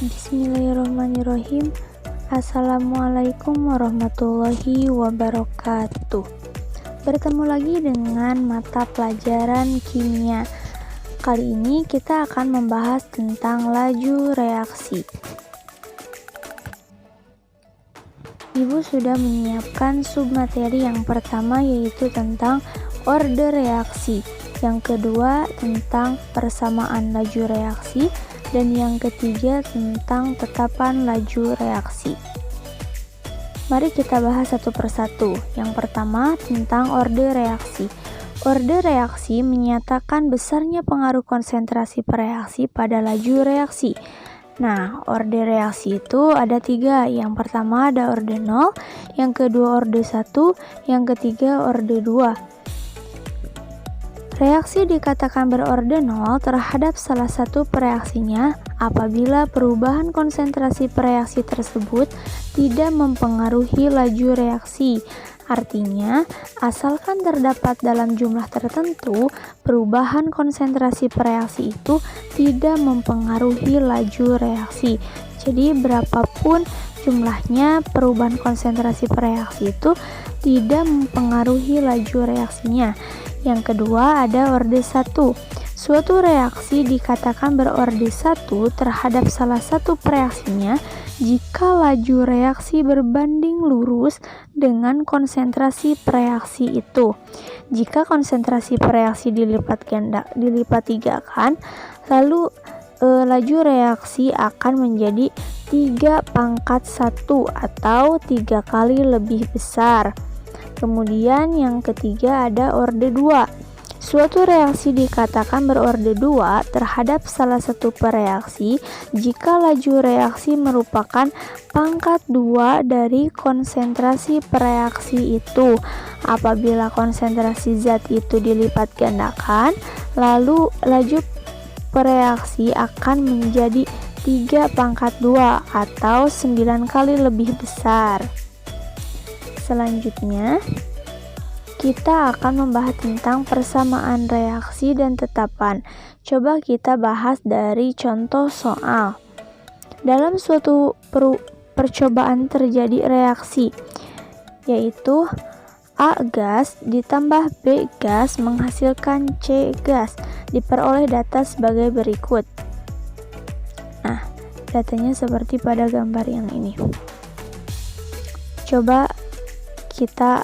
Bismillahirrahmanirrahim. Assalamualaikum warahmatullahi wabarakatuh. Bertemu lagi dengan mata pelajaran kimia. Kali ini kita akan membahas tentang laju reaksi. Ibu sudah menyiapkan submateri yang pertama, yaitu tentang order reaksi, yang kedua tentang persamaan laju reaksi, dan yang ketiga tentang tetapan laju reaksi. Mari kita bahas satu persatu. Yang pertama tentang order reaksi. Order reaksi menyatakan besarnya pengaruh konsentrasi per reaksi pada laju reaksi. Nah, order reaksi itu ada 3. Yang pertama ada order 0, yang kedua order 1, yang ketiga order 2. Reaksi dikatakan berorder 0 terhadap salah satu pereaksinya apabila perubahan konsentrasi pereaksi tersebut tidak mempengaruhi laju reaksi. Artinya, asalkan terdapat dalam jumlah tertentu, perubahan konsentrasi pereaksi itu tidak mempengaruhi laju reaksi. Jadi, berapapun jumlahnya, perubahan konsentrasi pereaksi itu tidak mempengaruhi laju reaksinya. Yang kedua ada order 1. Suatu reaksi dikatakan berorder 1 terhadap salah satu pereaksinya jika laju reaksi berbanding lurus dengan konsentrasi pereaksi itu. Jika konsentrasi pereaksi dilipat 3 kan, lalu laju reaksi akan menjadi 3/1 atau 3 kali lebih besar. Kemudian yang ketiga ada order 2. Suatu reaksi dikatakan berorder 2 terhadap salah satu pereaksi jika laju reaksi merupakan pangkat 2 dari konsentrasi pereaksi itu. Apabila konsentrasi zat itu dilipat gandakan, lalu laju pereaksi akan menjadi 3/2 atau 9 kali lebih besar. Selanjutnya, kita akan membahas tentang persamaan reaksi dan tetapan. Coba kita bahas dari contoh soal. Dalam suatu percobaan terjadi reaksi, yaitu A gas ditambah B gas menghasilkan C gas. Diperoleh data sebagai berikut. Nah, datanya seperti pada gambar yang ini. Coba kita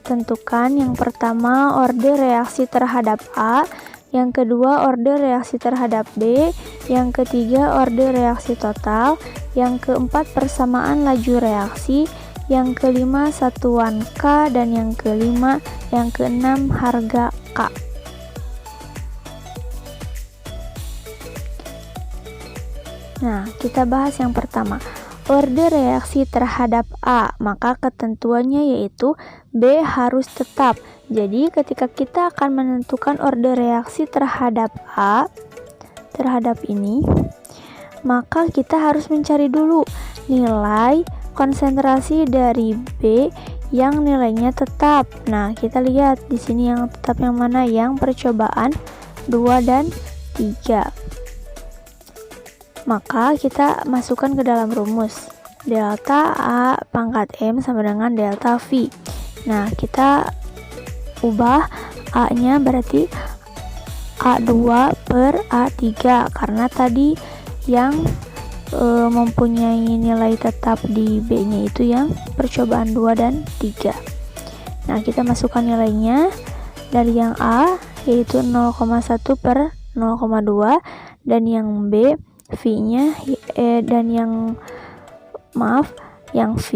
tentukan yang pertama order reaksi terhadap A, yang kedua order reaksi terhadap B, yang ketiga order reaksi total, yang keempat persamaan laju reaksi, yang kelima satuan K, dan yang keenam harga K. Nah, kita bahas yang pertama. Order reaksi terhadap A, maka ketentuannya yaitu B harus tetap. Jadi ketika kita akan menentukan order reaksi terhadap A, terhadap ini, maka kita harus mencari dulu nilai konsentrasi dari B yang nilainya tetap. Nah, kita lihat di sini yang tetap yang mana, yang percobaan 2 dan 3. Maka kita masukkan ke dalam rumus. Delta A pangkat M sama dengan delta V. Nah, kita ubah A-nya berarti A2 per A3, karena tadi yang mempunyai nilai tetap di B-nya itu yang percobaan 2 dan 3. Nah, kita masukkan nilainya dari yang A yaitu 0,1 per 0,2, dan yang B V-nya dan yang V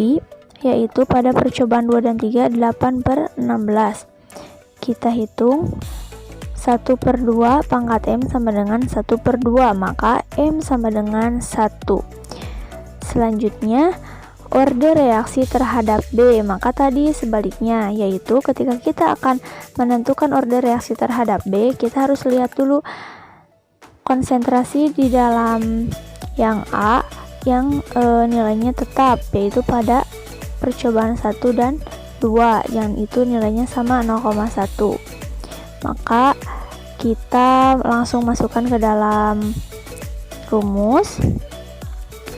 yaitu pada percobaan 2 dan 3 8/16. Kita hitung 1/2 pangkat M sama dengan 1/2, maka M sama dengan 1. Selanjutnya order reaksi terhadap B, maka tadi sebaliknya, yaitu ketika kita akan menentukan order reaksi terhadap B, kita harus lihat dulu konsentrasi di dalam yang A yang nilainya tetap, yaitu pada percobaan 1 dan 2 yang itu nilainya sama 0,1. Maka kita langsung masukkan ke dalam rumus.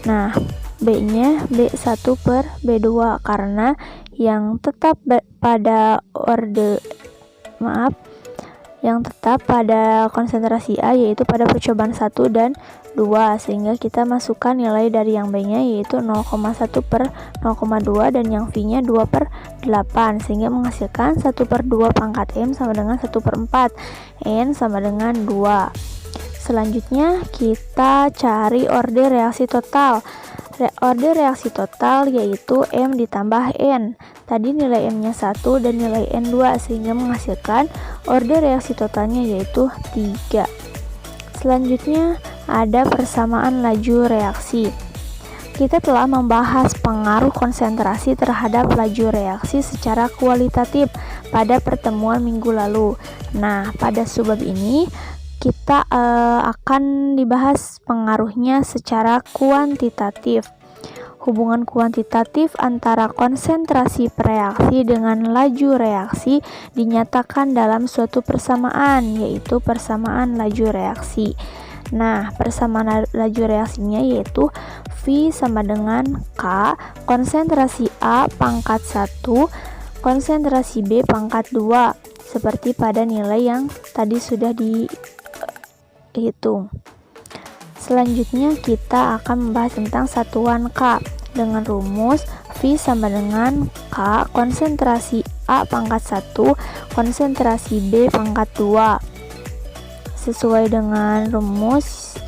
Nah, B-nya B1 per B2 karena yang tetap pada konsentrasi A yaitu pada percobaan 1 dan 2, sehingga kita masukkan nilai dari yang B-nya yaitu 0,1 per 0,2 dan yang V-nya 2 per 8, sehingga menghasilkan 1 per 2 pangkat M sama dengan 1 per 4, N sama dengan 2. Selanjutnya kita cari order reaksi total. Order reaksi total yaitu M ditambah N. Tadi nilai M-nya 1 dan nilai N 2, sehingga menghasilkan order reaksi totalnya yaitu 3. Selanjutnya ada persamaan laju reaksi. Kita telah membahas pengaruh konsentrasi terhadap laju reaksi secara kualitatif pada pertemuan minggu lalu. Nah, pada subbab ini kita akan dibahas pengaruhnya secara kuantitatif. Hubungan kuantitatif antara konsentrasi reaksi dengan laju reaksi dinyatakan dalam suatu persamaan, yaitu persamaan laju reaksi. Nah, persamaan laju reaksinya yaitu V sama dengan K, konsentrasi A pangkat 1, konsentrasi B pangkat 2, seperti pada nilai yang tadi sudah dihitung. Selanjutnya kita akan membahas tentang satuan K dengan rumus V sama dengan K konsentrasi A pangkat 1 konsentrasi B pangkat 2. Sesuai dengan rumus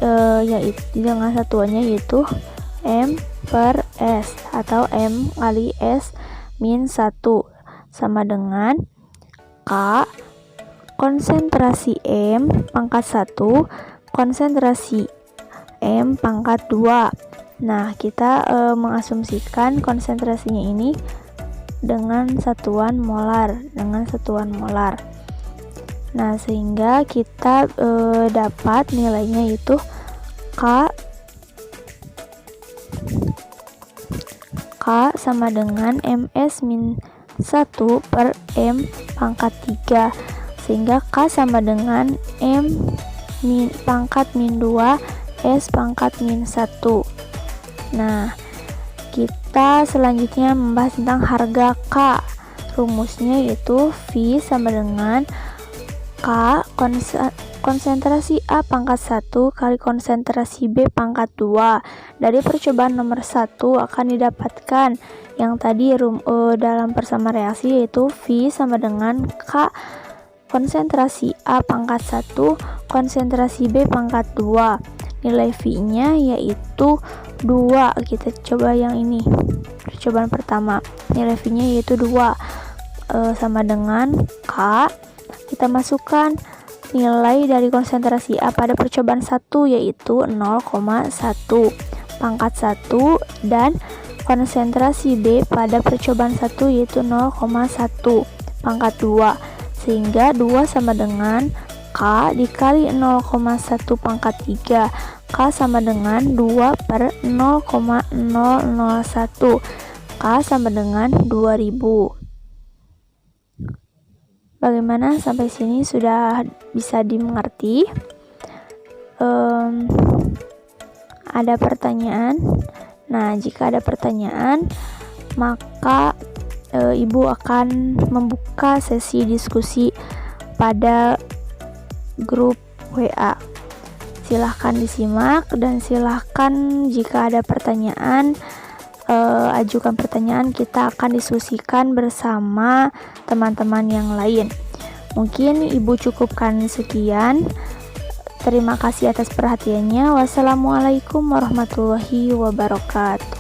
yaitu dengan satuannya yaitu M per S atau M kali S min 1 sama dengan K konsentrasi M pangkat 1 konsentrasi M pangkat 2. Nah, kita mengasumsikan konsentrasinya ini dengan satuan molar, Nah, sehingga kita dapat nilainya itu K sama dengan MS min 1 per M pangkat 3, sehingga K sama dengan M pangkat min 2 S pangkat min 1. Nah, kita selanjutnya membahas tentang harga K. Rumusnya yaitu V sama dengan K konsentrasi A pangkat 1 kali konsentrasi B pangkat 2. Dari percobaan nomor 1 akan didapatkan yang tadi dalam persamaan reaksi yaitu V sama dengan K konsentrasi A pangkat 1 konsentrasi B pangkat 2. Nilai V-nya yaitu 2. Kita coba yang ini, percobaan pertama. Nilai V-nya yaitu 2 sama dengan K. Kita masukkan nilai dari konsentrasi A pada percobaan 1 yaitu 0,1 pangkat 1 dan konsentrasi B pada percobaan 1 yaitu 0,1 pangkat 2, sehingga 2 sama dengan K dikali 0,1 pangkat 3. K sama dengan 2 per 0,001. K sama dengan 2000. Bagaimana sampai sini sudah bisa dimengerti? Ada pertanyaan? Nah, jika ada pertanyaan, maka Ibu akan membuka sesi diskusi pada grup WA. Silahkan disimak dan silahkan jika ada pertanyaan ajukan pertanyaan, kita akan diskusikan bersama teman-teman yang lain. Mungkin Ibu cukupkan sekian. Terima kasih atas perhatiannya. Wassalamualaikum warahmatullahi wabarakatuh.